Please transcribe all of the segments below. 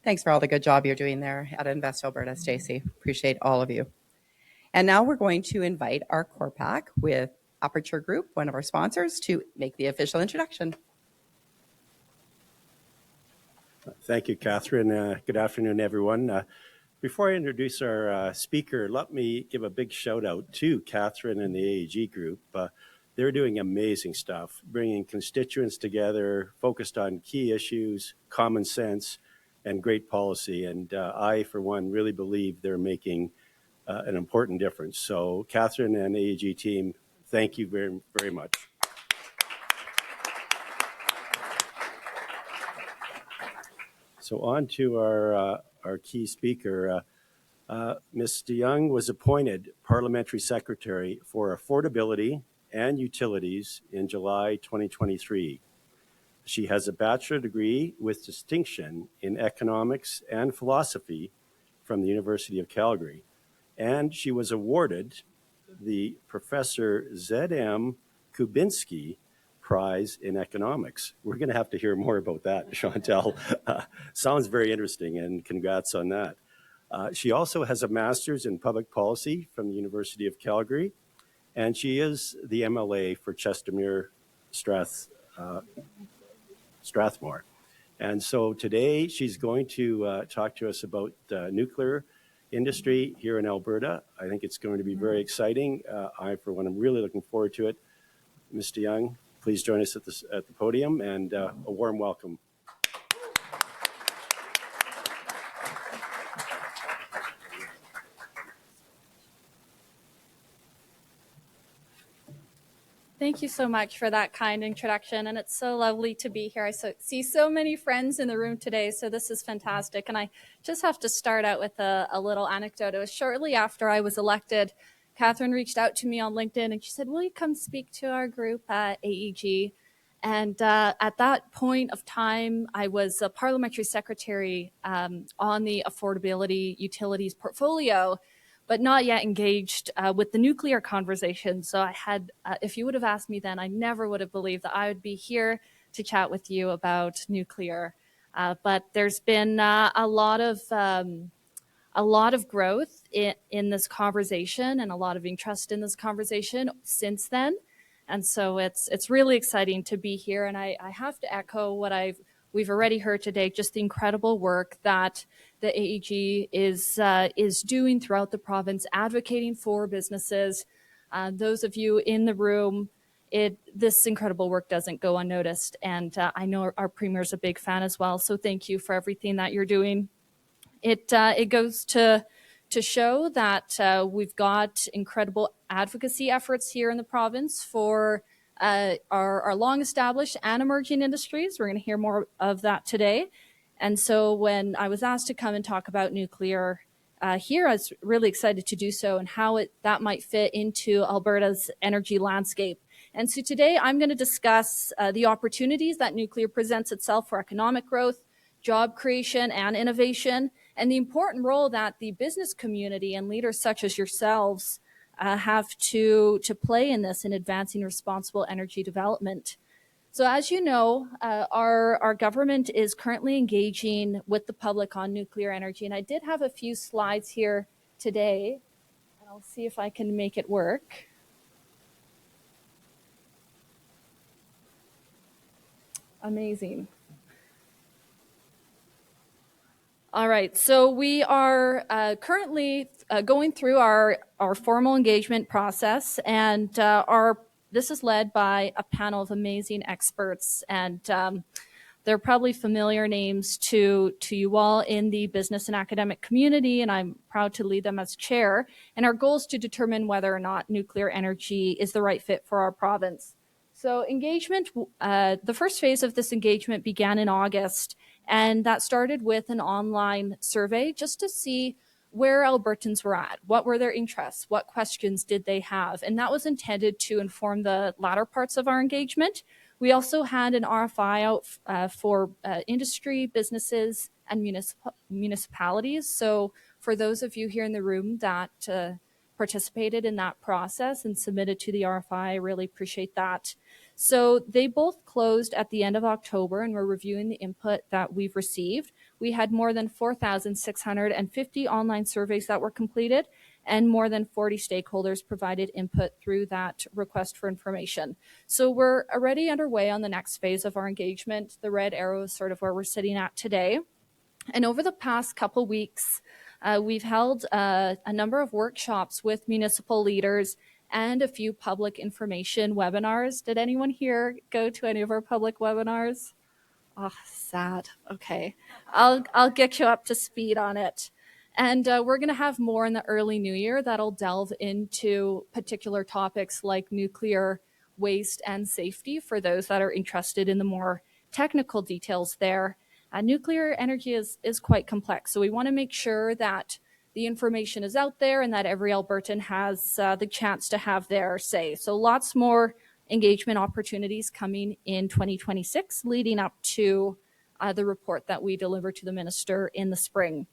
Thanks for all the good job you're doing there at Invest Alberta, Stacey. Appreciate all of you. And now we're going to invite our core pack with Aperture Group, one of our sponsors, to make the official introduction. Thank you, Catherine. Good afternoon, everyone. Before I introduce our speaker, let me give a big shout out to Catherine and the AEG Group. They're doing amazing stuff, bringing constituents together, focused on key issues, common sense, and great policy. And I, for one, really believe they're making an important difference. So Catherine and AEG team, thank you very, very much. So on to our key speaker. Ms. de Jonge was appointed Parliamentary Secretary for Affordability and Utilities in July 2023. She has a bachelor degree with distinction in economics and philosophy from the University of Calgary, and she was awarded the Professor Z.M. Kubinski Prize in Economics. We're going to have to hear more about that, Chantelle. Sounds very interesting, and congrats on that. She also has a master's in public policy from the University of Calgary, and she is the MLA for Chestermere Strathmore. And so today she's going to talk to us about nuclear industry here in Alberta. I think it's going to be very exciting. For one, I'm really looking forward to it. Ms. de Jonge, please join us at the podium, and a warm welcome. Thank you so much for that kind introduction, and it's so lovely to be here. I see so many friends in the room today, so this is fantastic. And I just have to start out with a little anecdote. It was shortly after I was elected, Catherine reached out to me on LinkedIn, and she said, will you come speak to our group at AEG? And at that point of time, I was a parliamentary secretary on the affordability utilities portfolio, but not yet engaged with the nuclear conversation. So I had, if you would have asked me then, I never would have believed that I would be here to chat with you about nuclear. But there's been a lot of growth in this conversation and a lot of interest in this conversation since then. And so it's really exciting to be here. And I have to echo what we've already heard today, just the incredible work that the AEG is doing throughout the province, advocating for businesses. Those of you in the room, this incredible work doesn't go unnoticed. And I know our Premier's a big fan as well. So thank you for everything that you're doing. It goes to show that we've got incredible advocacy efforts here in the province for our long-established and emerging industries. We're going to hear more of that today. And so when I was asked to come and talk about nuclear here, I was really excited to do so and how that might fit into Alberta's energy landscape. And so today I'm going to discuss the opportunities that nuclear presents itself for economic growth, job creation, and innovation, and the important role that the business community and leaders such as yourselves have to play in this in advancing responsible energy development. So as you know, our government is currently engaging with the public on nuclear energy, and I did have a few slides here today, and I'll see if I can make it work. Amazing. All right, so we are currently going through our formal engagement process, and this is led by a panel of amazing experts, and they're probably familiar names to you all in the business and academic community, and I'm proud to lead them as chair. And our goal is to determine whether or not nuclear energy is the right fit for our province. So engagement, the first phase of this engagement began in August, and that started with an online survey just to see where Albertans were at, what were their interests, what questions did they have, and that was intended to inform the latter parts of our engagement. We also had an RFI out for industry, businesses, and municipalities. So for those of you here in the room that participated in that process and submitted to the RFI, I really appreciate that. So they both closed at the end of October, and we're reviewing the input that we've received. we had more than 4,650 online surveys that were completed, and more than 40 stakeholders provided input through that request for information. So we're already underway on the next phase of our engagement. The red arrow is sort of where we're sitting at today. And over the past couple weeks, we've held a number of workshops with municipal leaders and a few public information webinars. Did anyone here go to any of our public webinars? Oh, sad. Okay. I'll get you up to speed on it. And we're going to have more in the early new year that'll delve into particular topics like nuclear waste and safety for those that are interested in the more technical details there. Nuclear energy is quite complex, so we want to make sure that the information is out there and that every Albertan has the chance to have their say. So lots more engagement opportunities coming in 2026, leading up to the report that we deliver to the minister in the spring.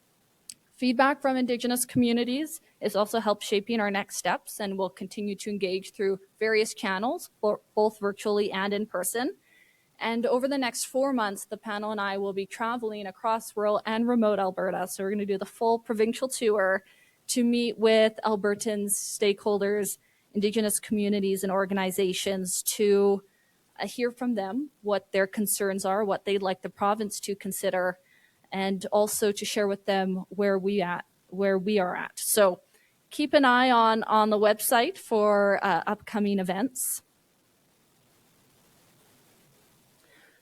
Feedback from Indigenous communities is also help shaping our next steps, and we'll continue to engage through various channels, both virtually and in person. And over the next 4 months, the panel and I will be traveling across rural and remote Alberta. So we're going to do the full provincial tour to meet with Albertans, stakeholders, Indigenous communities, and organizations to hear from them what their concerns are, what they'd like the province to consider, and also to share with them where we are at. So keep an eye on the website for upcoming events.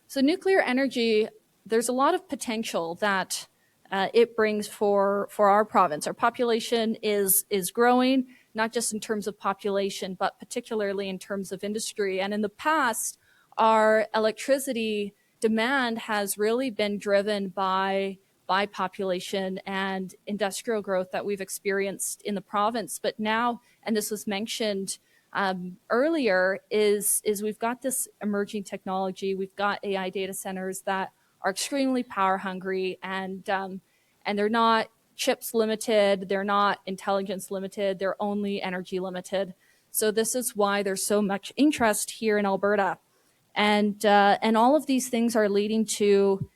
So nuclear energy, there's a lot of potential that it brings for our province. Our population is growing, not just in terms of population, but particularly in terms of industry. And in the past, our electricity demand has really been driven by population and industrial growth that we've experienced in the province. But now, and this was mentioned earlier, is we've got this emerging technology. We've got AI data centers that are extremely power hungry, and they're not chips limited, they're not intelligence limited, they're only energy limited. So this is why there's so much interest here in Alberta, and all of these things are leading to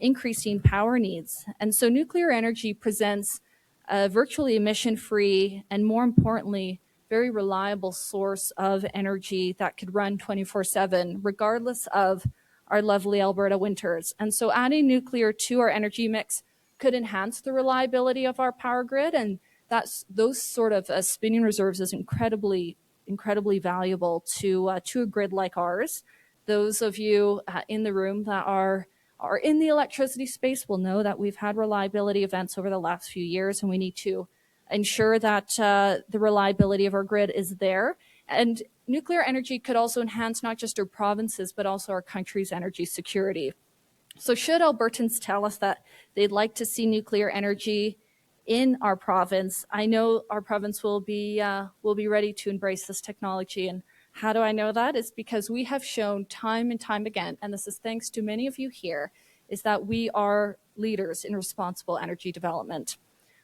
increasing power needs. And so nuclear energy presents a virtually emission-free and, more importantly, very reliable source of energy that could run 24/7, regardless of our lovely Alberta winters. And so adding nuclear to our energy mix could enhance the reliability of our power grid, and those sort of spinning reserves is incredibly valuable to a grid like ours. Those of you in the room that are in the electricity space will know that we've had reliability events over the last few years, and we need to ensure that the reliability of our grid is there. And nuclear energy could also enhance not just our provinces, but also our country's energy security. So should Albertans tell us that they'd like to see nuclear energy in our province, I know our province will be ready to embrace this technology. And how do I know that? It's because we have shown time and time again, and this is thanks to many of you here, is that we are leaders in responsible energy development.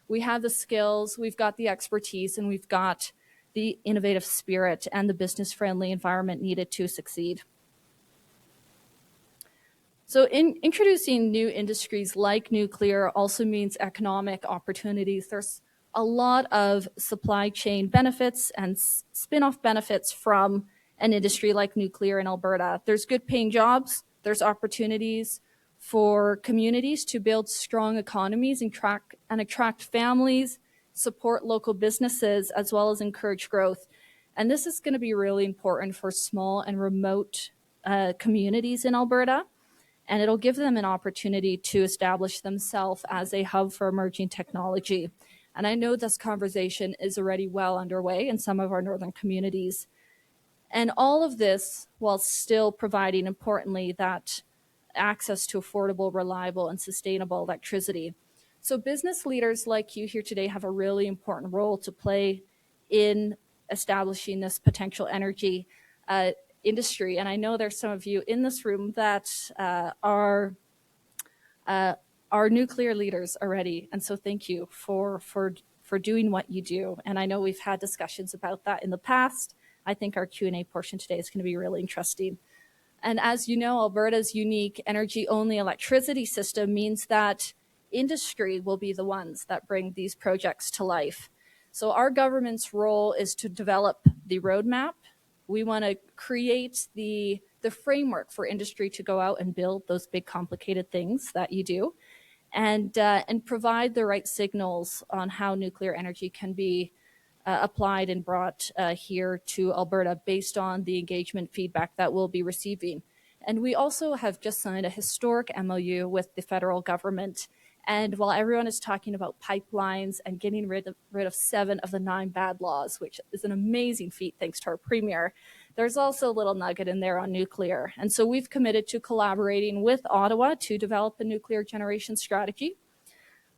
We have the skills, we've got the expertise, and we've got the innovative spirit and the business-friendly environment needed to succeed. So introducing new industries like nuclear also means economic opportunities. There's a lot of supply chain benefits and spin-off benefits from an industry like nuclear in Alberta. There's good paying jobs, there's opportunities for communities to build strong economies and attract families, support local businesses, as well as encourage growth. And this is going to be really important for small and remote communities in Alberta. And it'll give them an opportunity to establish themselves as a hub for emerging technology. And I know this conversation is already well underway in some of our northern communities. And all of this while still providing, importantly, that access to affordable, reliable, and sustainable electricity. So business leaders like you here today have a really important role to play in establishing this potential energy industry. And I know there's some of you in this room that are nuclear leaders already. And so thank you for doing what you do. And I know we've had discussions about that in the past. I think our Q&A portion today is going to be really interesting. And as you know, Alberta's unique energy-only electricity system means that industry will be the ones that bring these projects to life. So our government's role is to develop the roadmap. We want to create the framework for industry to go out and build those big complicated things that you do, and provide the right signals on how nuclear energy can be applied and brought here to Alberta based on the engagement feedback that we'll be receiving. And we also have just signed a historic MOU with the federal government. And while everyone is talking about pipelines and getting rid of 7 of the 9 bad laws, which is an amazing feat thanks to our premier, there's also a little nugget in there on nuclear. And so we've committed to collaborating with Ottawa to develop a nuclear generation strategy.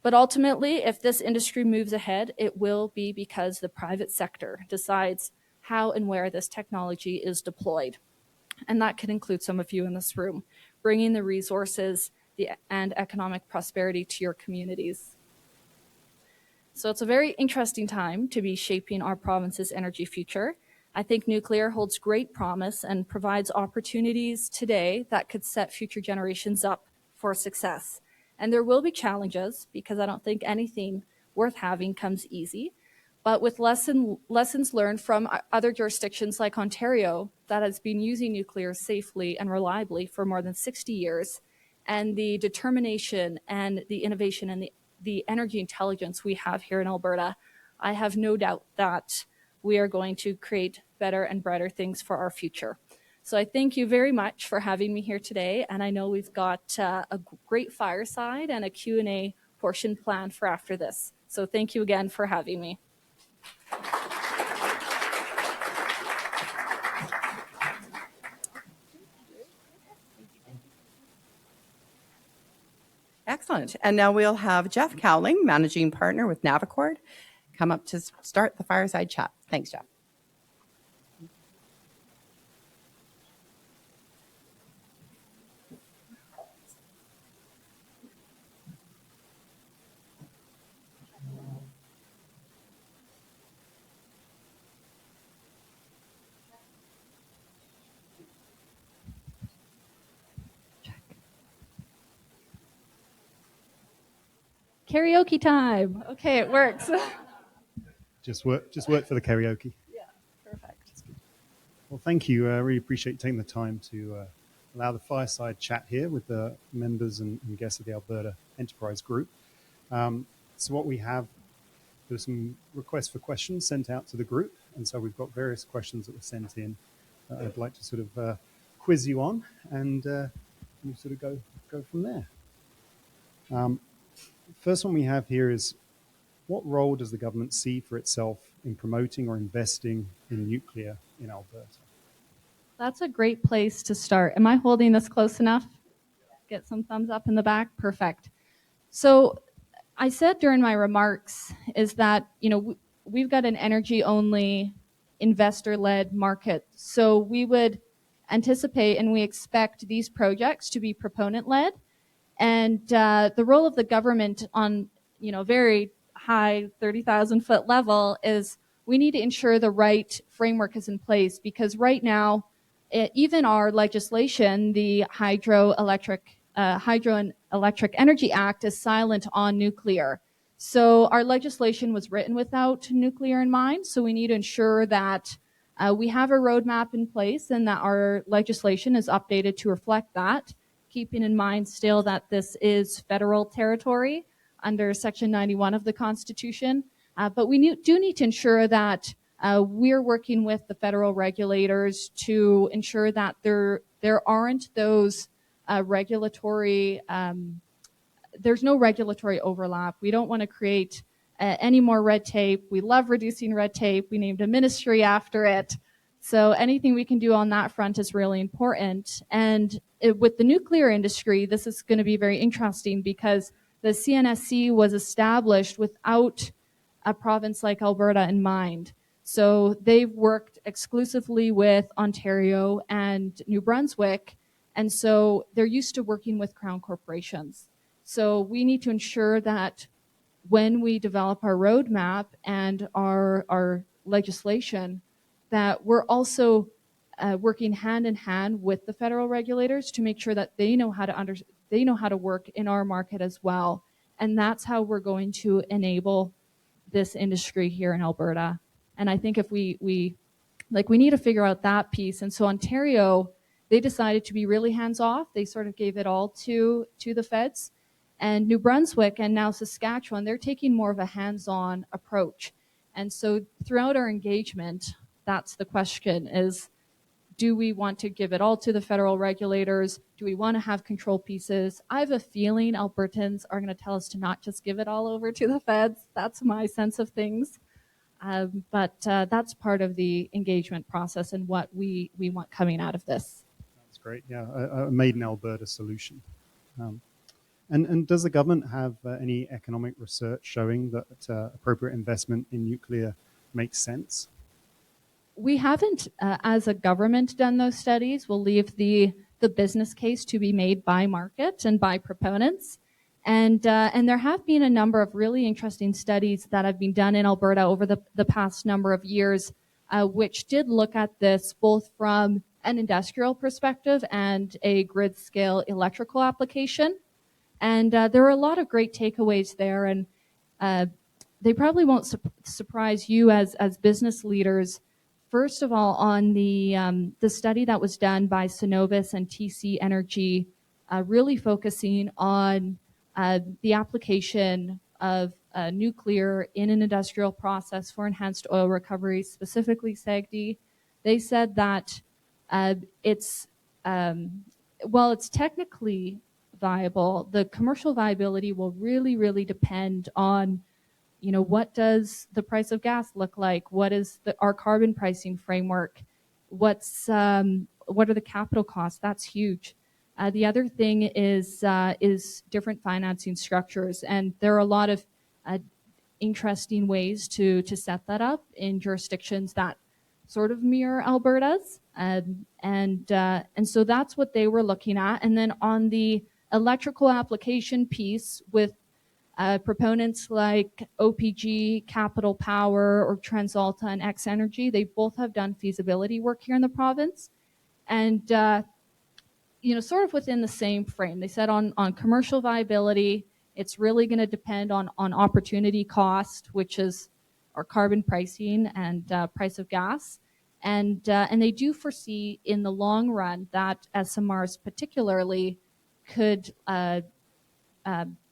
But ultimately, if this industry moves ahead, it will be because the private sector decides how and where this technology is deployed. And that could include some of you in this room, bringing the resources and economic prosperity to your communities. So it's a very interesting time to be shaping our province's energy future. I think nuclear holds great promise and provides opportunities today that could set future generations up for success. And there will be challenges, because I don't think anything worth having comes easy. But with lessons learned from other jurisdictions like Ontario that has been using nuclear safely and reliably for more than 60 years, and the determination and the innovation and the energy intelligence we have here in Alberta, I have no doubt that we are going to create better and brighter things for our future. So I thank you very much for having me here today, and I know we've got a great fireside and a Q&A portion planned for after this. So thank you again for having me. Excellent. And now we'll have Jeff Cowling, Managing Partner with Navicord, come up to start the fireside chat. Thanks, Jeff. Karaoke time. Okay, it works. Just work for the karaoke. Yeah, perfect. Well, thank you. I really appreciate you taking the time to allow the fireside chat here with the members and guests of the Alberta Enterprise Group. So what we have, there's some requests for questions sent out to the group, and so we've got various questions that were sent in that I'd like to sort of quiz you on, and we sort of go from there. First one we have here is, what role does the government see for itself in promoting or investing in nuclear in Alberta? That's a great place to start. Am I holding this close enough? Get some thumbs up in the back? Perfect. So I said during my remarks is that, we've got an energy-only, investor-led market. So we would anticipate and we expect these projects to be proponent-led. And the role of the government on, very high 30,000-foot level is we need to ensure the right framework is in place, because right now, even our legislation, the Hydro and Electric Energy Act, is silent on nuclear. So our legislation was written without nuclear in mind. So we need to ensure that we have a roadmap in place and that our legislation is updated to reflect that, keeping in mind still that this is federal territory under Section 91 of the Constitution. But we do need to ensure that we're working with the federal regulators to ensure that there aren't those regulatory, there's no regulatory overlap. We don't want to create any more red tape. We love reducing red tape. We named a ministry after it. So anything we can do on that front is really important. And with the nuclear industry, this is going to be very interesting, because the CNSC was established without a province like Alberta in mind. So they've worked exclusively with Ontario and New Brunswick, and so they're used to working with crown corporations. So we need to ensure that when we develop our roadmap and our legislation, that we're also working hand in hand with the federal regulators to make sure that they know how to work in our market as well. And that's how we're going to enable this industry here in Alberta. And I think if we need to figure out that piece. And so Ontario, they decided to be really hands off. They sort of gave it all to the feds. And New Brunswick and now Saskatchewan, they're taking more of a hands-on approach. And so throughout our engagement, that's the question is, do we want to give it all to the federal regulators? Do we want to have control pieces? I have a feeling Albertans are going to tell us to not just give it all over to the feds. That's my sense of things. But that's part of the engagement process and what we want coming out of this. That's great. Yeah, a made in Alberta solution. And does the government have any economic research showing that appropriate investment in nuclear makes sense? We haven't, as a government, done those studies. We'll leave the business case to be made by market and by proponents. And there have been a number of really interesting studies that have been done in Alberta over the past number of years, which did look at this both from an industrial perspective and a grid scale electrical application. And there are a lot of great takeaways there. And they probably won't surprise you as business leaders. First of all, on the study that was done by Cenovus and TC Energy, really focusing on the application of nuclear in an industrial process for enhanced oil recovery, specifically SAGD, they said that while it's technically viable, the commercial viability will really, really depend on what does the price of gas look like? What is our carbon pricing framework? What are the capital costs? That's huge. The other thing is different financing structures, and there are a lot of interesting ways to set that up in jurisdictions that sort of mirror Alberta's, and so that's what they were looking at. And then on the electrical application piece with proponents like OPG, Capital Power, or TransAlta and X Energy, they both have done feasibility work here in the province. And, sort of within the same frame. They said on commercial viability, it's really going to depend on opportunity cost, which is our carbon pricing and price of gas. And they do foresee in the long run that SMRs particularly could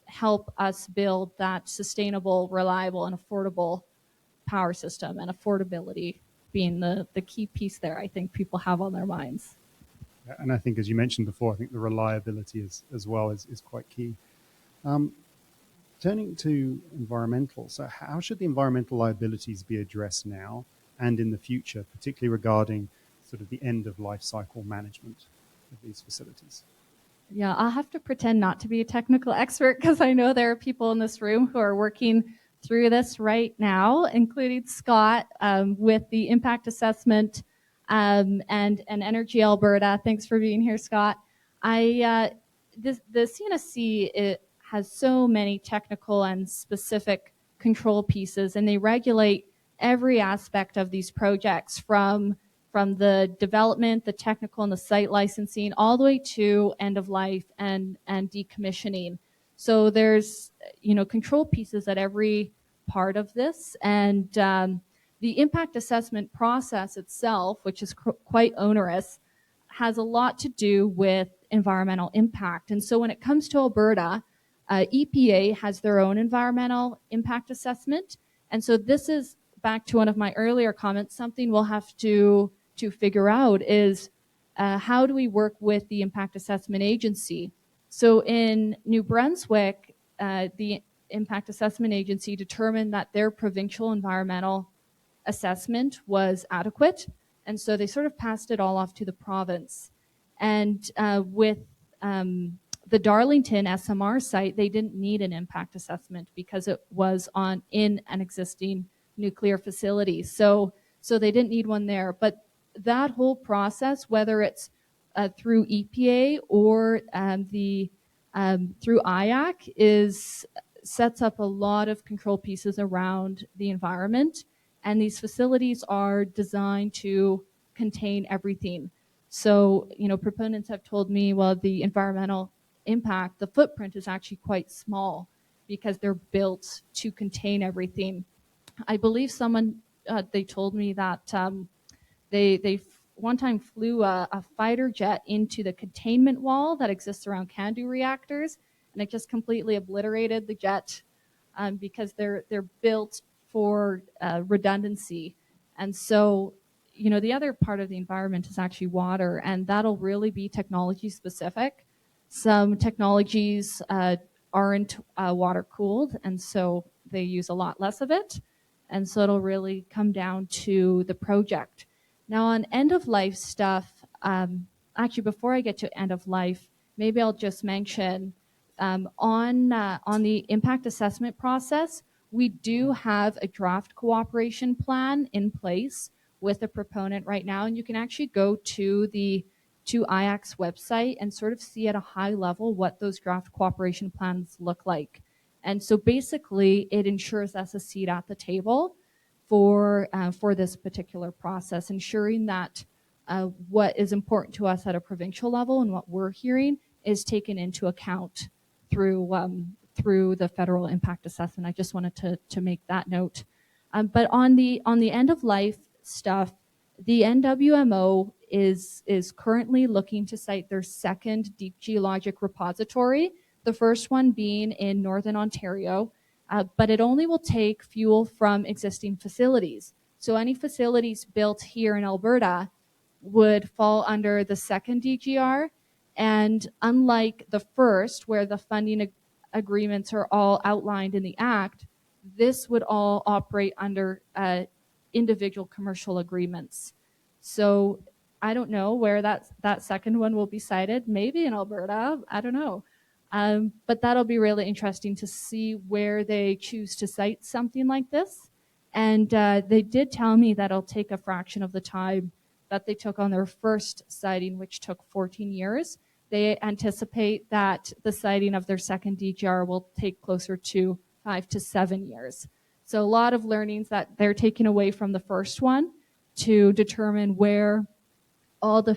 help us build that sustainable, reliable, and affordable power system, and affordability being the key piece there I think people have on their minds. And I think, as you mentioned before, I think the reliability as well is quite key. Turning to environmental, so how should the environmental liabilities be addressed now and in the future, particularly regarding sort of the end of life cycle management of these facilities? Yeah, I'll have to pretend not to be a technical expert because I know there are people in this room who are working through this right now, including Scott with the impact assessment and Energy Alberta. Thanks for being here, Scott. The CNSC, it has so many technical and specific control pieces, and they regulate every aspect of these projects from the development, the technical, and the site licensing, all the way to end of life and decommissioning. So there's control pieces at every part of this, and the impact assessment process itself, which is quite onerous, has a lot to do with environmental impact. And so when it comes to Alberta, EPA has their own environmental impact assessment, and so this is back to one of my earlier comments. Something we'll have to figure out is how do we work with the impact assessment agency. So in New Brunswick, the impact assessment agency determined that their provincial environmental assessment was adequate, and so they sort of passed it all off to the province. And with the Darlington SMR site, they didn't need an impact assessment because it was in an existing nuclear facility. So they didn't need one there. But that whole process, whether it's through EPA or through IAC, sets up a lot of control pieces around the environment. And these facilities are designed to contain everything. So, proponents have told me, well, the environmental impact, the footprint is actually quite small. because they're built to contain everything. I believe someone, they told me that they one time flew a fighter jet into the containment wall that exists around CANDU reactors, and it just completely obliterated the jet because they're built for redundancy. And so, you know, the other part of the environment is actually water, and that'll really be technology specific. Some technologies aren't water cooled, and so they use a lot less of it. And so it'll really come down to the project. Now, on end of life stuff, actually, before I get to end of life, maybe I'll just mention on the impact assessment process, we do have a draft cooperation plan in place with the proponent right now, and you can actually go to the IAC's website and sort of see at a high level what those draft cooperation plans look like. And so basically, it ensures us a seat at the table for this particular process, ensuring that what is important to us at a provincial level and what we're hearing is taken into account through the federal impact assessment. I just wanted to make that note. But on the end of life stuff, the NWMO is currently looking to site their second deep geologic repository, the first one being in Northern Ontario, but it only will take fuel from existing facilities. So any facilities built here in Alberta would fall under the second DGR, and unlike the first, where the funding agreements are all outlined in the Act, this would all operate under individual commercial agreements. So I don't know where that second one will be cited. Maybe in Alberta, I don't know. But that'll be really interesting to see where they choose to cite something like this. And they did tell me that it'll take a fraction of the time that they took on their first siting, which took 14 years. They anticipate that the siting of their second DGR will take closer to 5 to 7 years. So a lot of learnings that they're taking away from the first one to determine where all the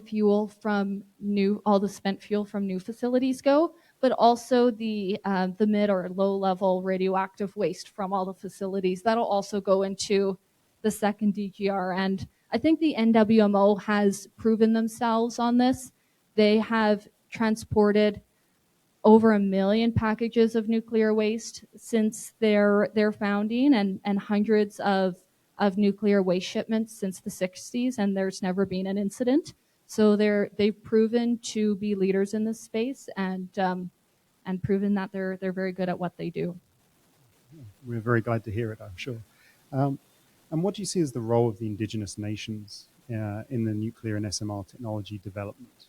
spent fuel from new facilities go, but also the mid or low level radioactive waste from all the facilities. That'll also go into the second DGR. And I think the NWMO has proven themselves on this. They have transported over 1 million packages of nuclear waste since their founding, and hundreds of nuclear waste shipments since the 60s, and there's never been an incident. So they've proven to be leaders in this space, and proven that they're very good at what they do. We're very glad to hear it, I'm sure. And what do you see as the role of the Indigenous nations in the nuclear and SMR technology development?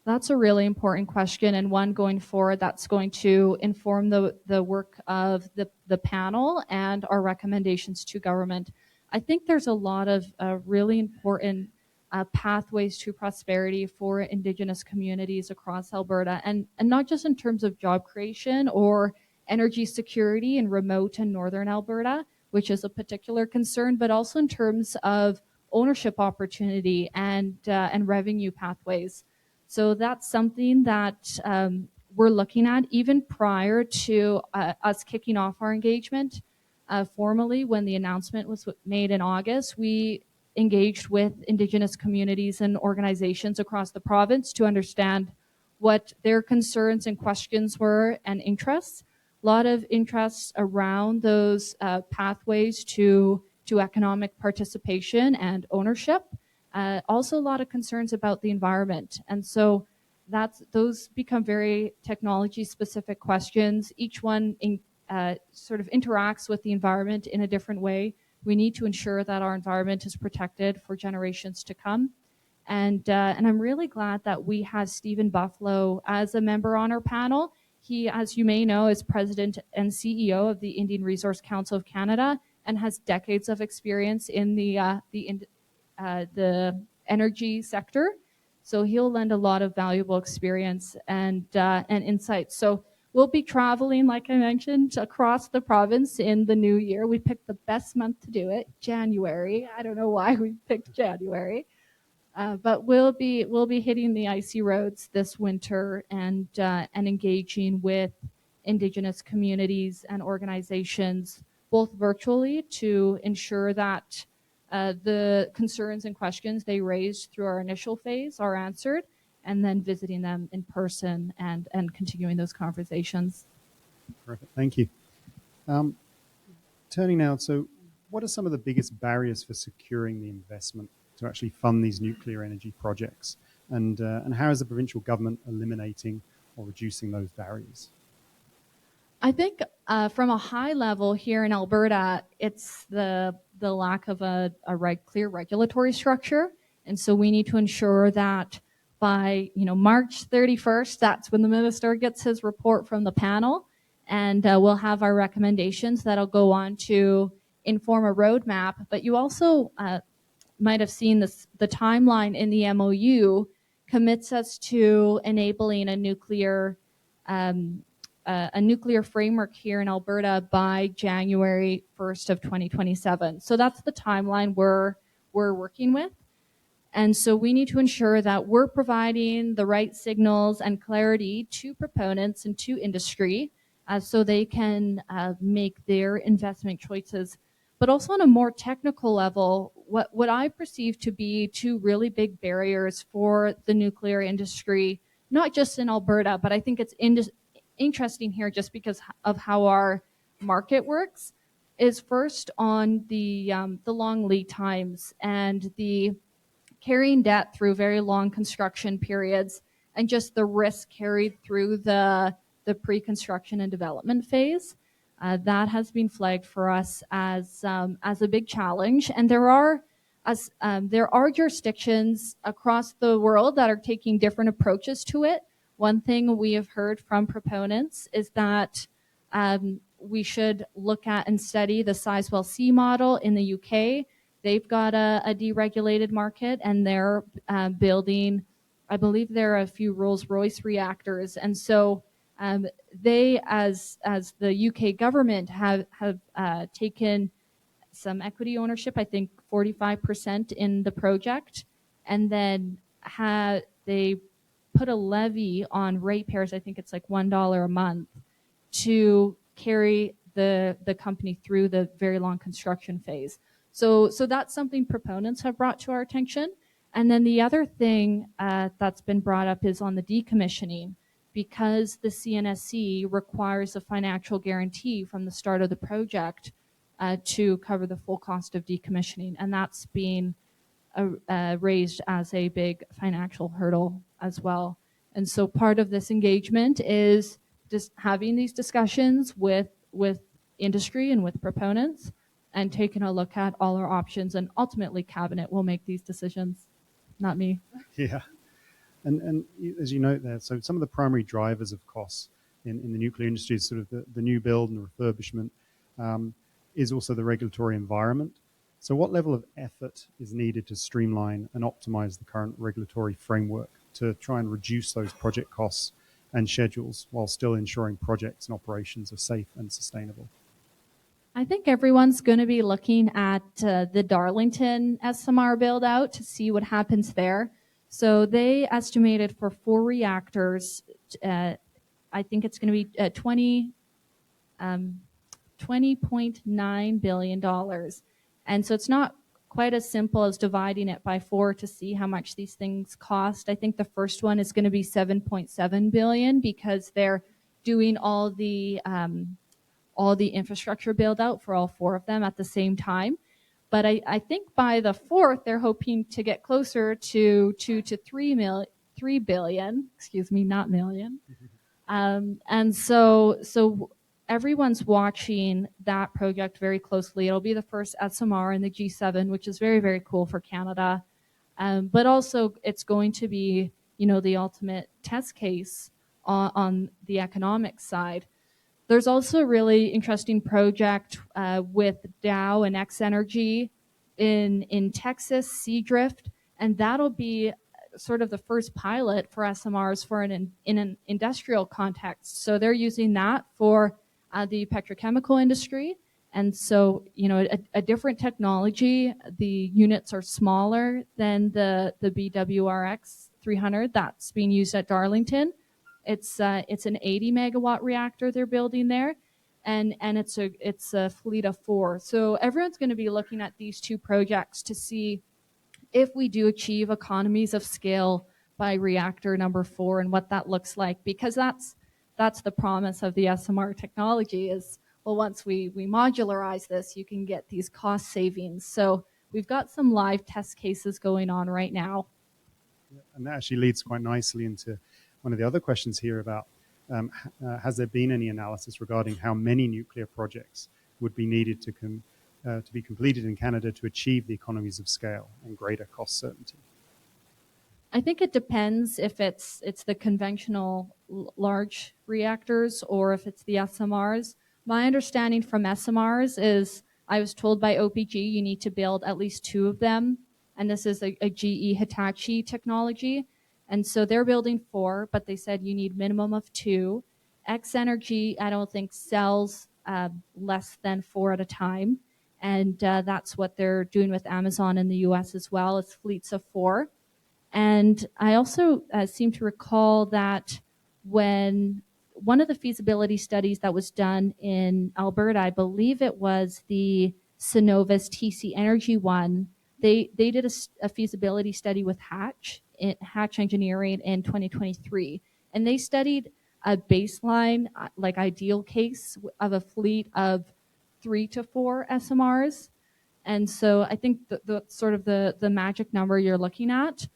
That's a really important question, and one going forward that's going to inform the work of the panel and our recommendations to government. I think there's a lot of really important pathways to prosperity for Indigenous communities across Alberta, and not just in terms of job creation or energy security in remote and northern Alberta, which is a particular concern, but also in terms of ownership opportunity and revenue pathways. So that's something that we're looking at even prior to us kicking off our engagement formally. When the announcement was made in August, we engaged with Indigenous communities and organizations across the province to understand what their concerns and questions were and interests. A lot of interests around those pathways to economic participation and ownership. Also a lot of concerns about the environment. And so those become very technology specific questions. Each one sort of interacts with the environment in a different way. We need to ensure that our environment is protected for generations to come. And I'm really glad that we have Stephen Buffalo as a member on our panel. He, as you may know, is president and CEO of the Indian Resource Council of Canada and has decades of experience in the energy sector. So he'll lend a lot of valuable experience and insights. So we'll be traveling, like I mentioned, across the province in the new year. We picked the best month to do it, January. I don't know why we picked January, but we'll be hitting the icy roads this winter and engaging with Indigenous communities and organizations, both virtually to ensure that the concerns and questions they raised through our initial phase are answered, and then visiting them in person and continuing those conversations. Perfect. Thank you. Turning now, so what are some of the biggest barriers for securing the investment to actually fund these nuclear energy projects? And how is the provincial government eliminating or reducing those barriers? I think from a high level here in Alberta, it's the lack of a clear regulatory structure. And so we need to ensure that by March 31st, that's when the minister gets his report from the panel, and we'll have our recommendations that'll go on to inform a roadmap. But you also might have seen the timeline in the MOU commits us to enabling a nuclear framework here in Alberta by January 1st of 2027. So that's the timeline we're working with. And so we need to ensure that we're providing the right signals and clarity to proponents and to industry so they can make their investment choices. But also on a more technical level, what I perceive to be two really big barriers for the nuclear industry, not just in Alberta, but I think it's interesting here just because of how our market works, is first on the long lead times and the carrying debt through very long construction periods, and just the risk carried through the pre-construction and development phase. That has been flagged for us as a big challenge, and there are jurisdictions across the world that are taking different approaches to it. One thing we have heard from proponents is that we should look at and study the Sizewell C model in the UK. They've got a deregulated market, and they're building, I believe there are a few Rolls-Royce reactors. And so they, as the UK government, have taken some equity ownership, I think 45% in the project, and then they put a levy on ratepayers, I think it's like $1 a month, to carry the company through the very long construction phase. So that's something proponents have brought to our attention. And then the other thing that's been brought up is on the decommissioning, because the CNSC requires a financial guarantee from the start of the project to cover the full cost of decommissioning. And that's being raised as a big financial hurdle as well. And so part of this engagement is just having these discussions with industry and with proponents, and taking a look at all our options, and ultimately cabinet will make these decisions, not me. Yeah. And as you note there, so some of the primary drivers of costs in the nuclear industry is sort of the new build and refurbishment, is also the regulatory environment. So what level of effort is needed to streamline and optimize the current regulatory framework to try and reduce those project costs and schedules while still ensuring projects and operations are safe and sustainable? I think everyone's going to be looking at the Darlington SMR build out to see what happens there. So they estimated for 4 reactors, I think it's going to be $20.9 billion. And so it's not quite as simple as dividing it by 4 to see how much these things cost. I think the first one is going to be $7.7 billion because they're doing all the infrastructure build out for all 4 of them at the same time. But I think by the 4th, they're hoping to get closer to 2 to 3 billion, excuse me, not million. And so everyone's watching that project very closely. It'll be the first SMR in the G7, which is very, very cool for Canada. But also it's going to be, the ultimate test case on the economic side. There's also a really interesting project with Dow and X Energy in Texas, Seadrift, and that'll be sort of the first pilot for SMRs in an industrial context. So they're using that for the petrochemical industry. And so, a different technology. The units are smaller than the BWRX 300 that's being used at Darlington. It's an 80 megawatt reactor they're building there, and it's a fleet of 4. So everyone's going to be looking at these 2 projects to see if we do achieve economies of scale by reactor number 4 and what that looks like, because that's the promise of the SMR technology is, well, once we modularize this, you can get these cost savings. So we've got some live test cases going on right now. And that actually leads quite nicely into one of the other questions here about has there been any analysis regarding how many nuclear projects would be needed to be completed in Canada to achieve the economies of scale and greater cost certainty? I think it depends if it's the conventional large reactors or if it's the SMRs. My understanding from SMRs is I was told by OPG you need to build at least 2 of them, and this is a GE Hitachi technology. And so they're building 4, but they said you need minimum of 2. X Energy, I don't think, sells less than 4 at a time. And that's what they're doing with Amazon in the US as well, is fleets of 4. And I also seem to recall that when one of the feasibility studies that was done in Alberta, I believe it was the Cenovus TC Energy one, they did a feasibility study with Hatch Engineering in 2023. And they studied a baseline, like ideal case of a fleet of 3 to 4 SMRs. And so I think the sort of the magic number you're looking at,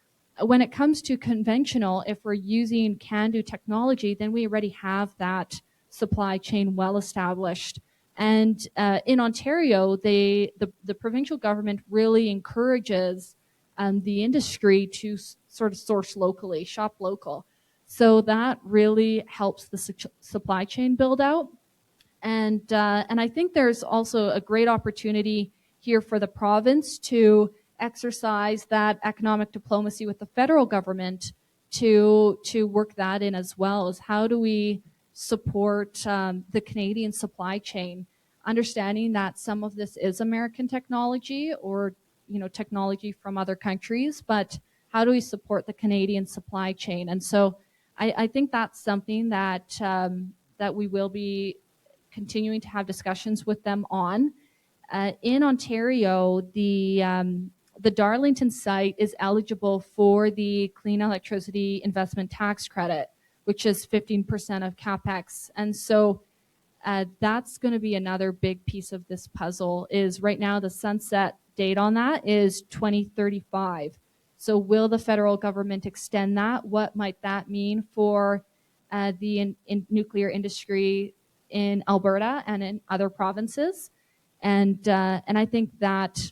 when it comes to conventional, if we're using CANDU technology, then we already have that supply chain well established. And in Ontario, the provincial government really encourages the industry to sort of source locally, shop local. So that really helps the supply chain build out. And I think there's also a great opportunity here for the province to exercise that economic diplomacy with the federal government to work that in as well, as how do we support the Canadian supply chain, understanding that some of this is American technology or technology from other countries, but how do we support the Canadian supply chain? And so I think that's something that that we will be continuing to have discussions with them on. In Ontario, the Darlington site is eligible for the Clean Electricity Investment Tax Credit, which is 15% of CapEx. And so that's going to be another big piece of this puzzle. Is right now the sunset date on that is 2035. So will the federal government extend that? What might that mean for the nuclear industry in Alberta and in other provinces? And I think that,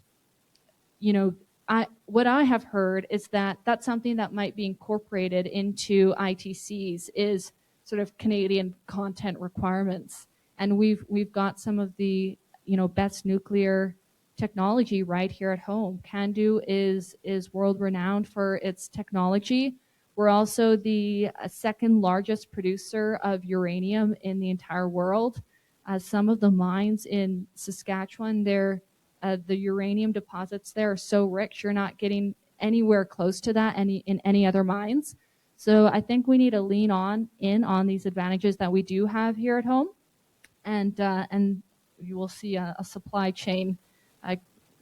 what I have heard is that that's something that might be incorporated into ITCs, is sort of Canadian content requirements. And we've got some of the best nuclear technology right here at home. CANDU is world renowned for its technology. We're also the second largest producer of uranium in the entire world. Some of the mines in Saskatchewan, the uranium deposits there are so rich, you're not getting anywhere close to that in any other mines. So I think we need to lean in on these advantages that we do have here at home, and you will see a supply chain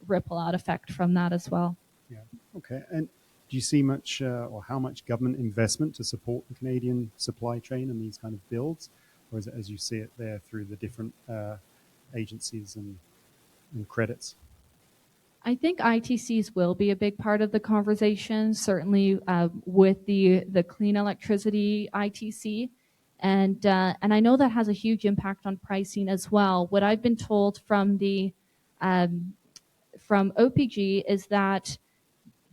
ripple out effect from that as well. Yeah. Okay. And do you see much or how much government investment to support the Canadian supply chain and these kind of builds? Or is it as you see it there through the different agencies and credits? I think ITCs will be a big part of the conversation, certainly with the clean electricity ITC. And I know that has a huge impact on pricing as well. What I've been told from from OPG is that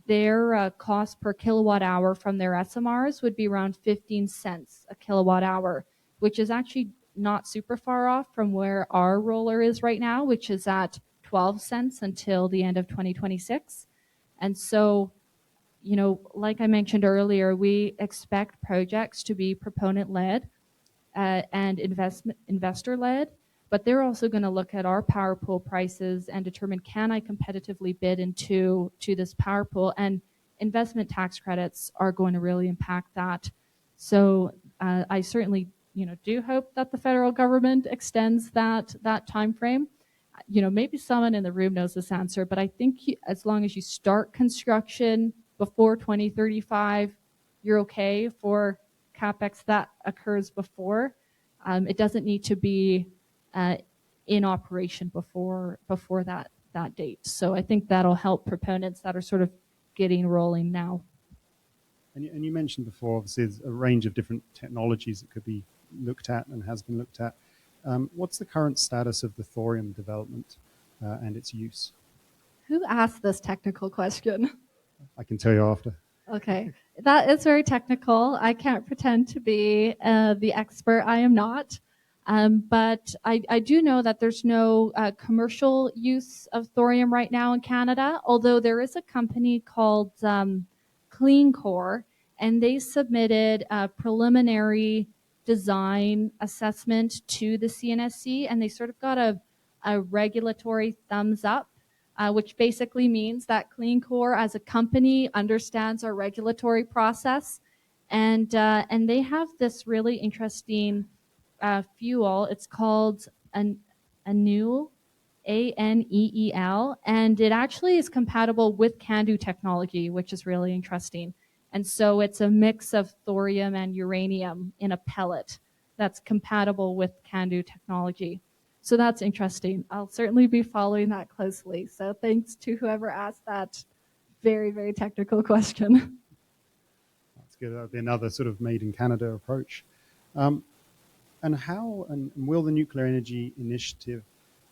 their cost per kilowatt hour from their SMRs would be around 15 cents a kilowatt hour, which is actually not super far off from where our roller is right now, which is at 12 cents until the end of 2026. And so, like I mentioned earlier, we expect projects to be proponent-led and investor-led, but they're also going to look at our power pool prices and determine, can I competitively bid into this power pool? And investment tax credits are going to really impact that. So I certainly, do hope that the federal government extends that time frame. Maybe someone in the room knows this answer, but I think as long as you start construction before 2035, you're okay for capex that occurs before. It doesn't need to be in operation before that date. So I think that'll help proponents that are sort of getting rolling now. And you mentioned before, obviously, there's a range of different technologies that could be looked at and has been looked at. What's the current status of the thorium development and its use? Who asked this technical question? I can tell you after. Okay, that is very technical. I can't pretend to be the expert. I am not. But I do know that there's no commercial use of thorium right now in Canada, although there is a company called Clean Core, and they submitted a preliminary design assessment to the CNSC, and they sort of got a regulatory thumbs up, which basically means that Clean Core as a company understands our regulatory process, and they have this really interesting fuel. It's called ANEEL, ANEEL, and it actually is compatible with CANDU technology, which is really interesting. And so it's a mix of thorium and uranium in a pellet that's compatible with CANDU technology. So that's interesting. I'll certainly be following that closely. So thanks to whoever asked that very, very technical question. That's good. That would be another sort of made in Canada approach. And how and will the Nuclear Energy Initiative,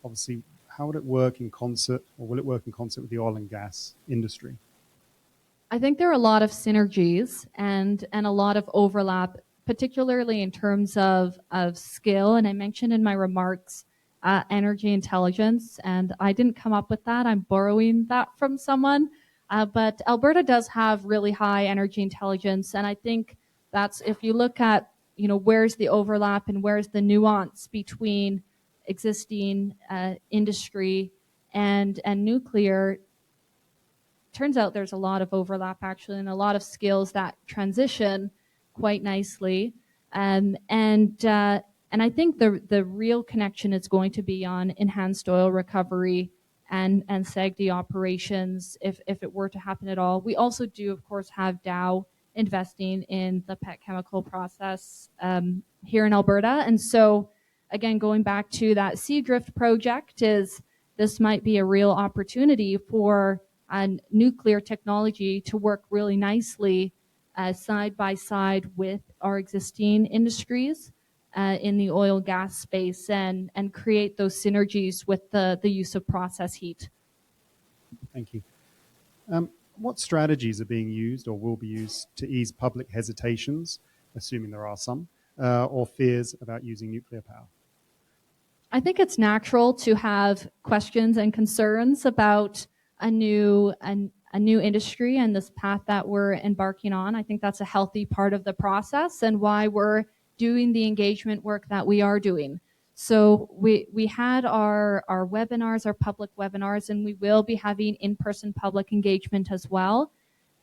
obviously, how would it work in concert, or will it work in concert with the oil and gas industry? I think there are a lot of synergies and a lot of overlap, particularly in terms of skill. And I mentioned in my remarks energy intelligence, and I didn't come up with that. I'm borrowing that from someone. But Alberta does have really high energy intelligence, and I think that's, if you look at where's the overlap and where's the nuance between existing industry and nuclear, turns out there's a lot of overlap actually, and a lot of skills that transition quite nicely. And I think the real connection is going to be on enhanced oil recovery and SAGD operations if it were to happen at all. We also do, of course, have Dow investing in the pet chemical process here in Alberta. And so, again, going back to that Seadrift project, this might be a real opportunity for nuclear technology to work really nicely side by side with our existing industries in the oil gas space and create those synergies with the use of process heat. Thank you. What strategies are being used or will be used to ease public hesitations, assuming there are some, or fears about using nuclear power? I think it's natural to have questions and concerns about a new industry and this path that we're embarking on. I think that's a healthy part of the process and why we're doing the engagement work that we are doing. So we had our webinars, our public webinars, and we will be having in-person public engagement as well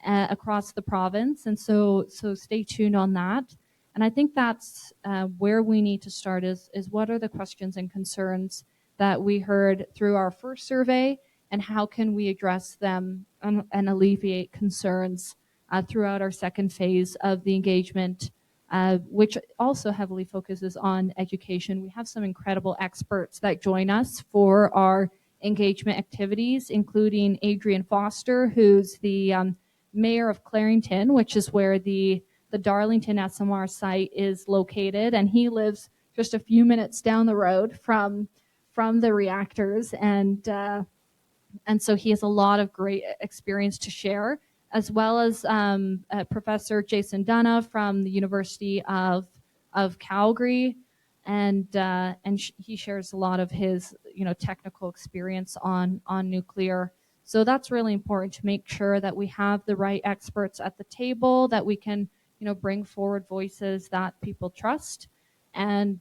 across the province. And so stay tuned on that. And I think that's where we need to start is what are the questions and concerns that we heard through our first survey, and how can we address them and alleviate concerns throughout our second phase of the engagement, which also heavily focuses on education. We have some incredible experts that join us for our engagement activities, including Adrian Foster, who's the mayor of Clarington, which is where the Darlington SMR site is located, and he lives just a few minutes down the road from the reactors, and so he has a lot of great experience to share, as well as Professor Jason Dunna from the University of Calgary, and he shares a lot of his technical experience on nuclear. So that's really important to make sure that we have the right experts at the table, that we can bring forward voices that people trust, and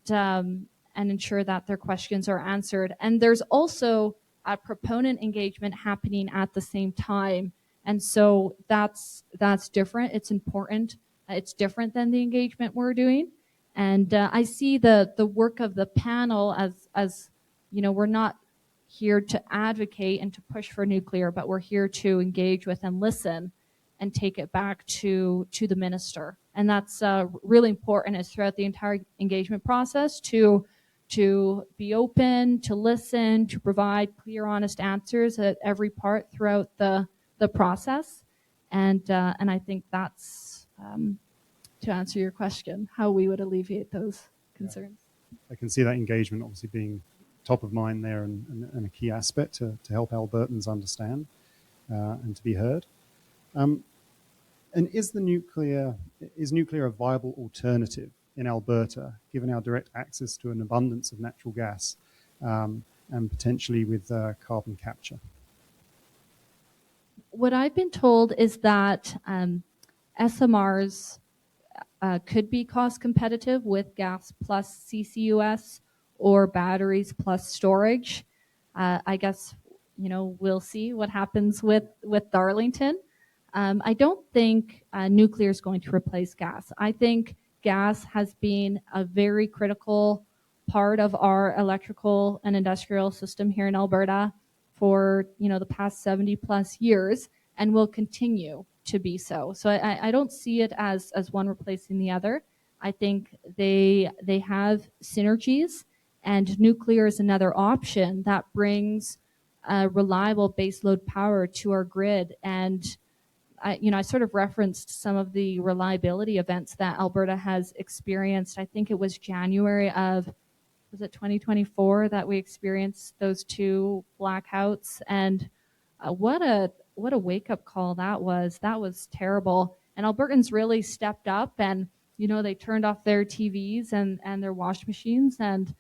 ensure that their questions are answered. And there's also a proponent engagement happening at the same time. And so that's different. It's important It's different than the engagement we're doing. And I see the work of the panel as we're not here to advocate and to push for nuclear, but we're here to engage with and listen and take it back to the minister. And that's really important, is throughout the entire engagement process to be open, to listen, to provide clear, honest answers at every part throughout the process. And I think that's, to answer your question, how we would alleviate those concerns. I can see that engagement obviously being top of mind there and a key aspect to help Albertans understand and to be heard. And is nuclear a viable alternative in Alberta, given our direct access to an abundance of natural gas and potentially with carbon capture? What I've been told is that SMRs could be cost competitive with gas plus CCUS or batteries plus storage. I guess, we'll see what happens with Darlington. I don't think nuclear is going to replace gas. I think gas has been a very critical part of our electrical and industrial system here in Alberta for the past 70 plus years, and will continue to be so. So I don't see it as one replacing the other. I think they have synergies, and nuclear is another option that brings reliable baseload power to our grid. And I sort of referenced some of the reliability events that Alberta has experienced. I think it was January of, was it 2024 that we experienced those 2 blackouts, and what a wake-up call that was. That was terrible. And Albertans really stepped up, and they turned off their TVs and their wash machines, and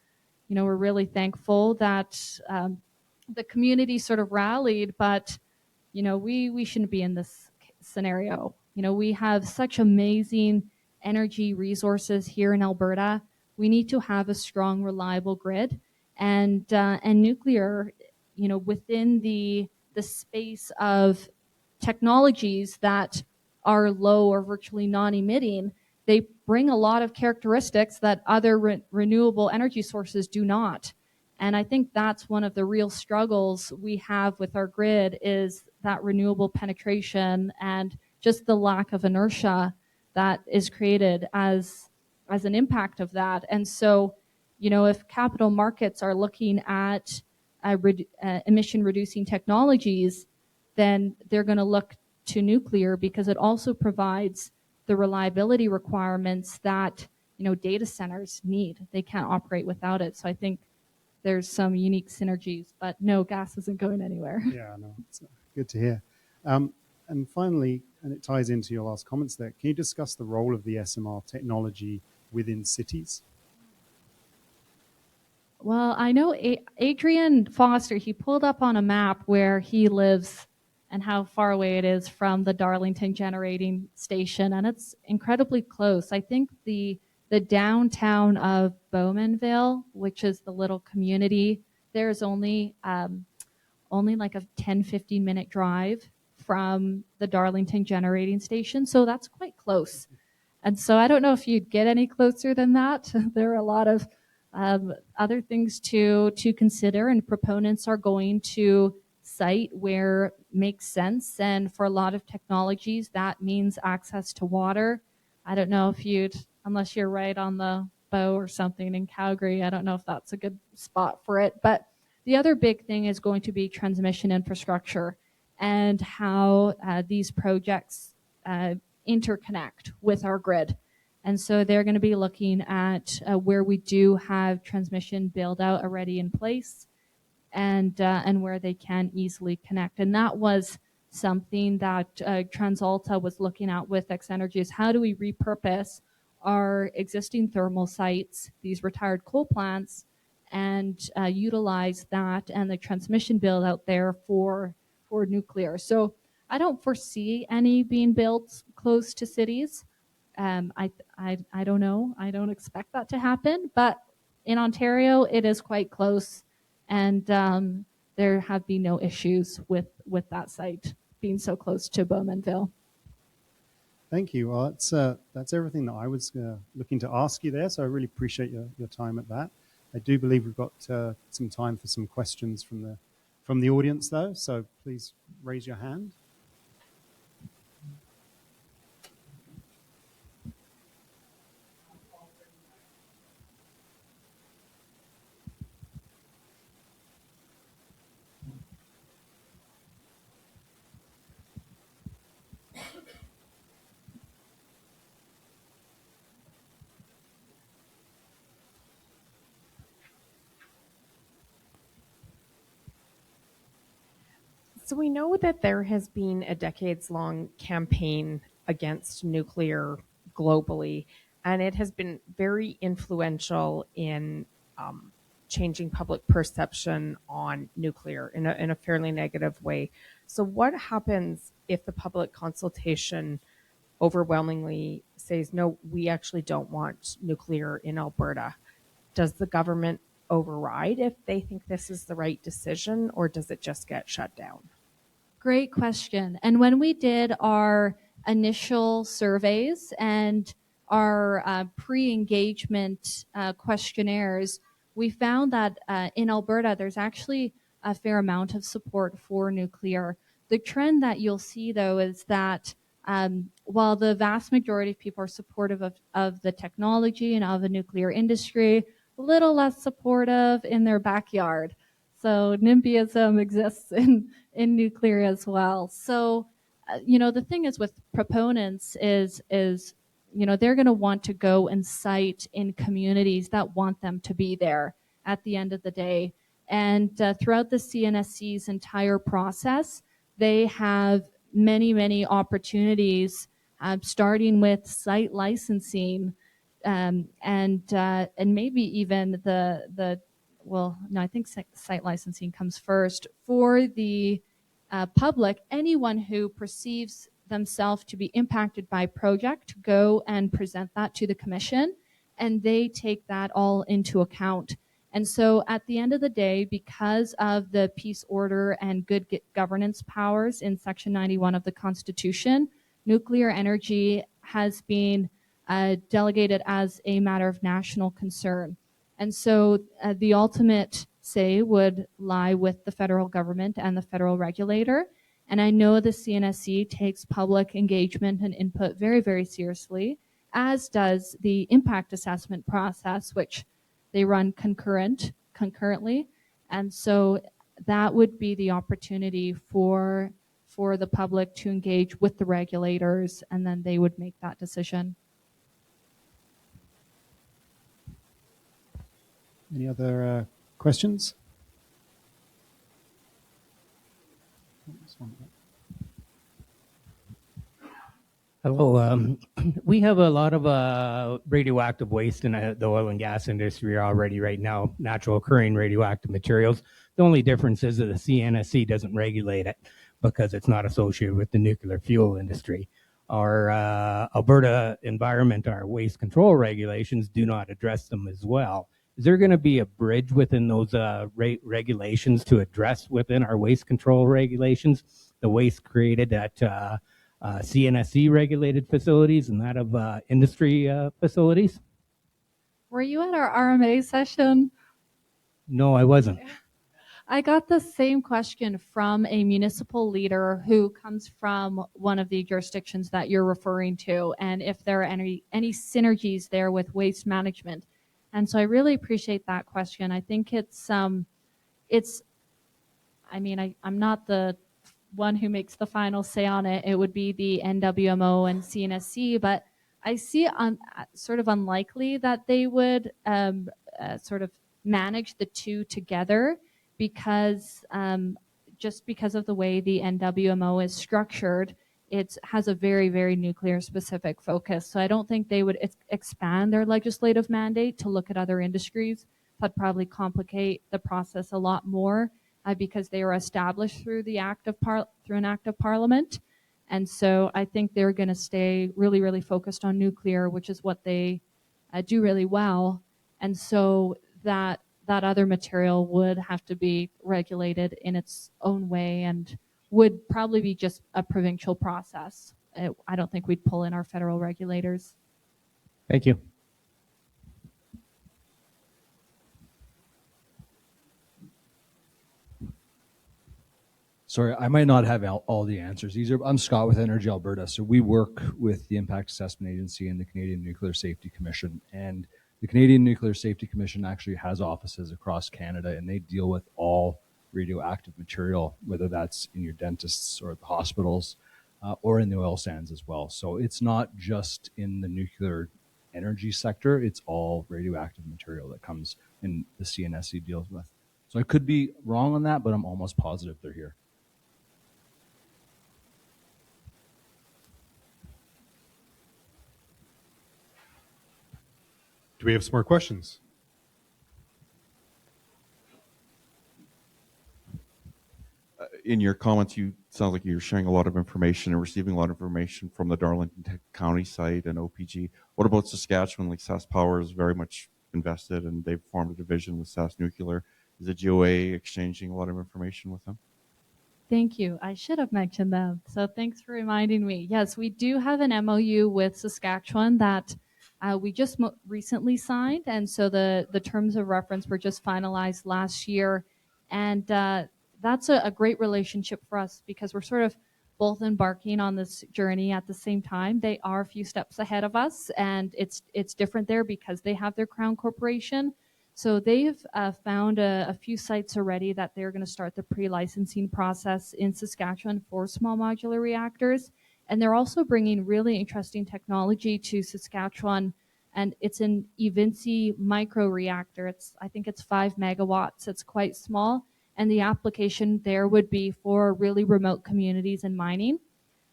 we're really thankful that the community sort of rallied. But we shouldn't be in this scenario. We have such amazing energy resources here in Alberta. We need to have a strong, reliable grid, and nuclear, within the space of technologies that are low or virtually non-emitting, they bring a lot of characteristics that other renewable energy sources do not. And I think that's one of the real struggles we have with our grid, is that renewable penetration and just the lack of inertia that is created as an impact of that. And so, if capital markets are looking at emission reducing technologies, then they're going to look to nuclear, because it also provides the reliability requirements that data centers need. They can't operate without it. So I think there's some unique synergies, but no, gas isn't going anywhere. Yeah, no, it's good to hear. And finally, and it ties into your last comments there, can you discuss the role of the SMR technology within cities? Well, I know Adrian Foster, he pulled up on a map where he lives and how far away it is from the Darlington generating station, and it's incredibly close. I think the downtown of Bowmanville, which is the little community, there's only like a 10-15 minute drive from the Darlington generating station, so that's quite close. And so I don't know if you'd get any closer than that. There are a lot of other things to consider, and proponents are going to cite where it makes sense. And for a lot of technologies, that means access to water. I don't know if unless you're right on the bow or something in Calgary, I don't know if that's a good spot for it. But the other big thing is going to be transmission infrastructure and how these projects interconnect with our grid. And so they're going to be looking at where we do have transmission build out already in place, and where they can easily connect. And that was something that TransAlta was looking at with X-Energy, is how do we repurpose our existing thermal sites, these retired coal plants, and utilize that and the transmission build out there for nuclear. So I don't foresee any being built close to cities. I don't know. I don't expect that to happen. But in Ontario, it is quite close, and there have been no issues with that site being so close to Bowmanville. Thank you. Well, that's everything that I was looking to ask you there, so I really appreciate your time at that. I do believe we've got some time for some questions from the audience, though, so please raise your hand. So we know that there has been a decades-long campaign against nuclear globally, and it has been very influential in changing public perception on nuclear in a fairly negative way. So what happens if the public consultation overwhelmingly says, no, we actually don't want nuclear in Alberta? Does the government override if they think this is the right decision, or does it just get shut down? Great question. And when we did our initial surveys and our pre-engagement questionnaires, we found that in Alberta, there's actually a fair amount of support for nuclear. The trend that you'll see, though, is that while the vast majority of people are supportive of the technology and of the nuclear industry, a little less supportive in their backyard. So NIMBYism exists in nuclear as well. So, the thing is with proponents is they're going to want to go and site in communities that want them to be there at the end of the day. And throughout the CNSC's entire process, they have many opportunities, starting with site licensing, and maybe even I think site licensing comes first for the public. Anyone who perceives themselves to be impacted by a project, go and present that to the commission, and they take that all into account. And so at the end of the day, because of the peace, order, and good governance powers in Section 91 of the Constitution, nuclear energy has been delegated as a matter of national concern. And so the ultimate say would lie with the federal government and the federal regulator. And I know the CNSC takes public engagement and input very seriously, as does the impact assessment process, which they run concurrently. And so that would be the opportunity for the public to engage with the regulators, and then they would make that decision. Any other questions? Hello. We have a lot of radioactive waste in the oil and gas industry already right now, natural occurring radioactive materials. The only difference is that the CNSC doesn't regulate it because it's not associated with the nuclear fuel industry. Our Alberta environment, our waste control regulations do not address them as well. Is there going to be a bridge within those regulations to address within our waste control regulations the waste created at CNSC regulated facilities and that of industry facilities? Were you at our RMA session? No, I wasn't. I got the same question from a municipal leader who comes from one of the jurisdictions that you're referring to, and if there are any synergies there with waste management. And so I really appreciate that question. I think I'm not the one who makes the final say on it. It would be the NWMO and CNSC, but I see sort of unlikely that they would sort of manage the two together, because just because of the way the NWMO is structured, it has a very nuclear specific focus. So I don't think they would expand their legislative mandate to look at other industries. That'd probably complicate the process a lot more, because they were established through an act of parliament. And so I think they're going to stay really focused on nuclear, which is what they do really well. And so that other material would have to be regulated in its own way and would probably be just a provincial process I don't think we'd pull in our federal regulators. Thank you. Sorry, I might not have all the answers. I'm Scott with Energy Alberta. So we work with the Impact Assessment Agency and the Canadian Nuclear Safety Commission. And the Canadian Nuclear Safety Commission actually has offices across Canada, and they deal with all radioactive material, whether that's in your dentists or at the hospitals or in the oil sands as well. So it's not just in the nuclear energy sector, it's all radioactive material that comes and the CNSC deals with. So I could be wrong on that, but I'm almost positive they're here. Do we have some more questions? In your comments, you sound like you're sharing a lot of information and receiving a lot of information from the Darlington County site and OPG. What about Saskatchewan? Like Sask Power is very much invested, and they've formed a division with Sask Nuclear. Is the GOA exchanging a lot of information with them? Thank you. I should have mentioned them. So thanks for reminding me. Yes, we do have an MOU with Saskatchewan that we just recently signed. And so the terms of reference were just finalized last year. And that's a great relationship for us because we're sort of both embarking on this journey at the same time. They are a few steps ahead of us, and it's different there because they have their Crown Corporation. So they've found a few sites already that they're going to start the pre-licensing process in Saskatchewan for small modular reactors. And they're also bringing really interesting technology to Saskatchewan. And it's an Evinci micro reactor. I think it's 5 megawatts. It's quite small. And the application there would be for really remote communities and mining.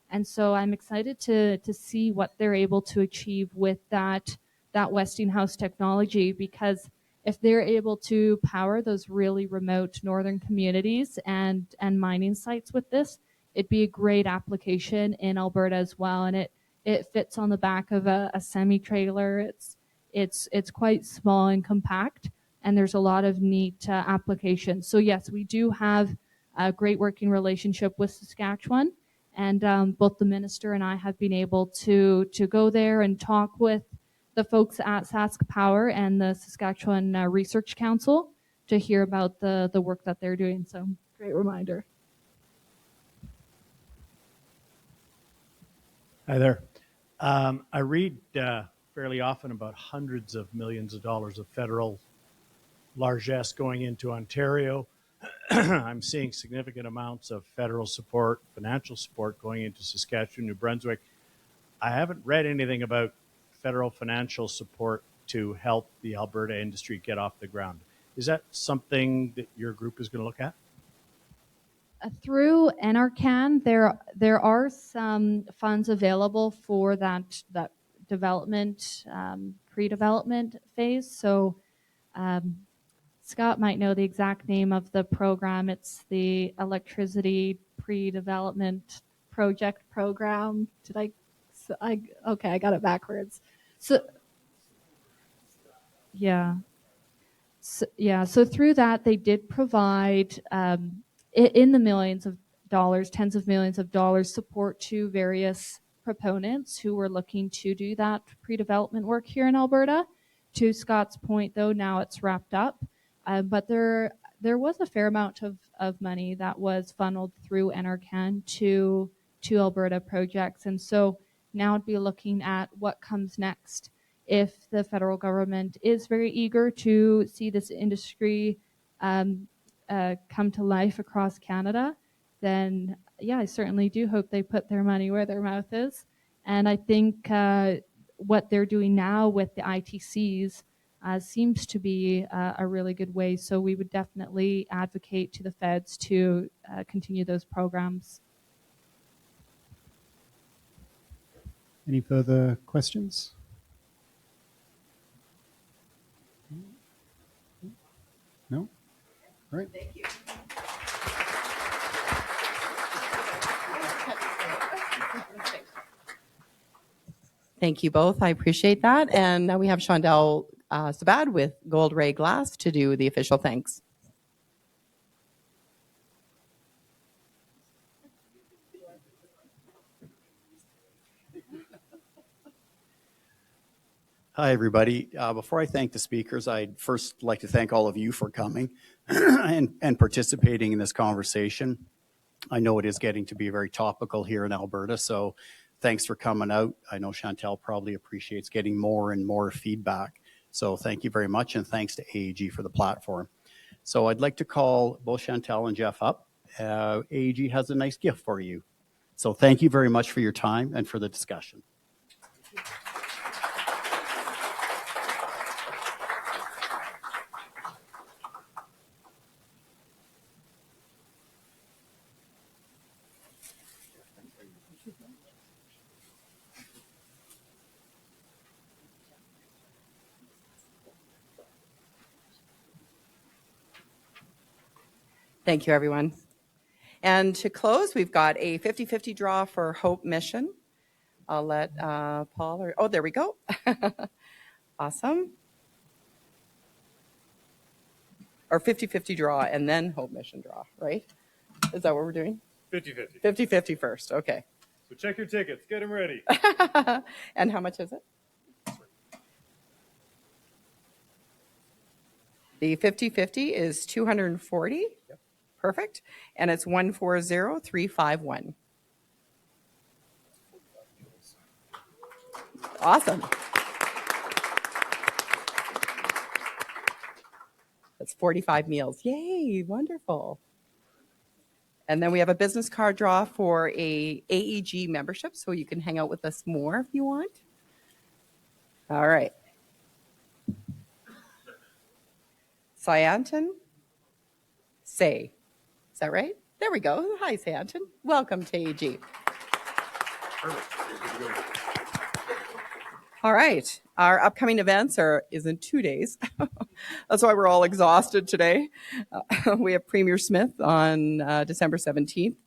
And so I'm excited to see what they're able to achieve with that Westinghouse technology, because if they're able to power those really remote northern communities and mining sites with this, it'd be a great application in Alberta as well. And it fits on the back of a semi-trailer. It's quite small and compact, and there's a lot of neat applications. So yes, we do have a great working relationship with Saskatchewan, and both the minister and I have been able to go there and talk with the folks at Sask Power and the Saskatchewan Research Council to hear about the work that they're doing. So great reminder. Hi there. I read fairly often about hundreds of millions of dollars of federal largesse going into Ontario. I'm seeing significant amounts of federal support, financial support going into Saskatchewan, New Brunswick. I haven't read anything about federal financial support to help the Alberta industry get off the ground. Is that something that your group is going to look at? Through NRCan, there are some funds available for that development, pre-development phase. So Scott might know the exact name of the program. It's the Electricity Pre-Development Project Program. Okay, I got it backwards. So so through that, they did provide in the millions of dollars, tens of millions of dollars support to various proponents who were looking to do that pre-development work here in Alberta. To Scott's point, though, now it's wrapped up, but there was a fair amount of money that was funneled through NRCan to Alberta projects, and so now I'd be looking at what comes next. If the federal government is very eager to see this industry come to life across Canada, then yeah, I certainly do hope they put their money where their mouth is. And I think what they're doing now with the ITCs seems to be a really good way. So we would definitely advocate to the feds to continue those programs. Any further questions? No? All right. Thank you. Thank you both. I appreciate that. And now we have Chantelle Sabad with Gold Ray Glass to do the official thanks. Hi, everybody. Before I thank the speakers, I'd first like to thank all of you for coming and participating in this conversation. I know it is getting to be very topical here in Alberta, so thanks for coming out. I know Chantelle probably appreciates getting more and more feedback. So thank you very much, and thanks to AEG for the platform. So I'd like to call both Chantelle and Jeff up. AEG has a nice gift for you. So thank you very much for your time and for the discussion. Thank you, everyone. And to close, we've got a 50-50 draw for Hope Mission. I'll let Paul, oh, there we go. Awesome. Or 50-50 draw and then Hope Mission draw, right? Is that what we're doing? 50-50. 50-50 first, okay. So check your tickets, get them ready. And how much is it? The 50-50 is 240. Yep. Perfect. And it's 140351. Awesome. That's 45 meals. Yay, wonderful. And then we have a business card draw for a AEG membership, so you can hang out with us more if you want. All right. Sayantan Say. Is that right? There we go. Hi, Sayantan. Welcome to AEG. All right. Our upcoming events is in 2 days. That's why we're all exhausted today. We have Premier Smith on December 17th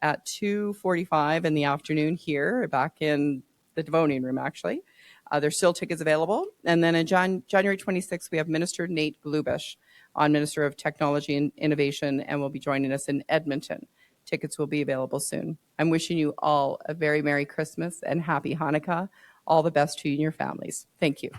at 2:45 in the afternoon here, back in the Devonian room, actually. There's still tickets available. And then in January 26th, we have Minister Nate Glubish on Minister of Technology and Innovation, and will be joining us in Edmonton. Tickets will be available soon. I'm wishing you all a very Merry Christmas and Happy Hanukkah. All the best to you and your families. Thank you.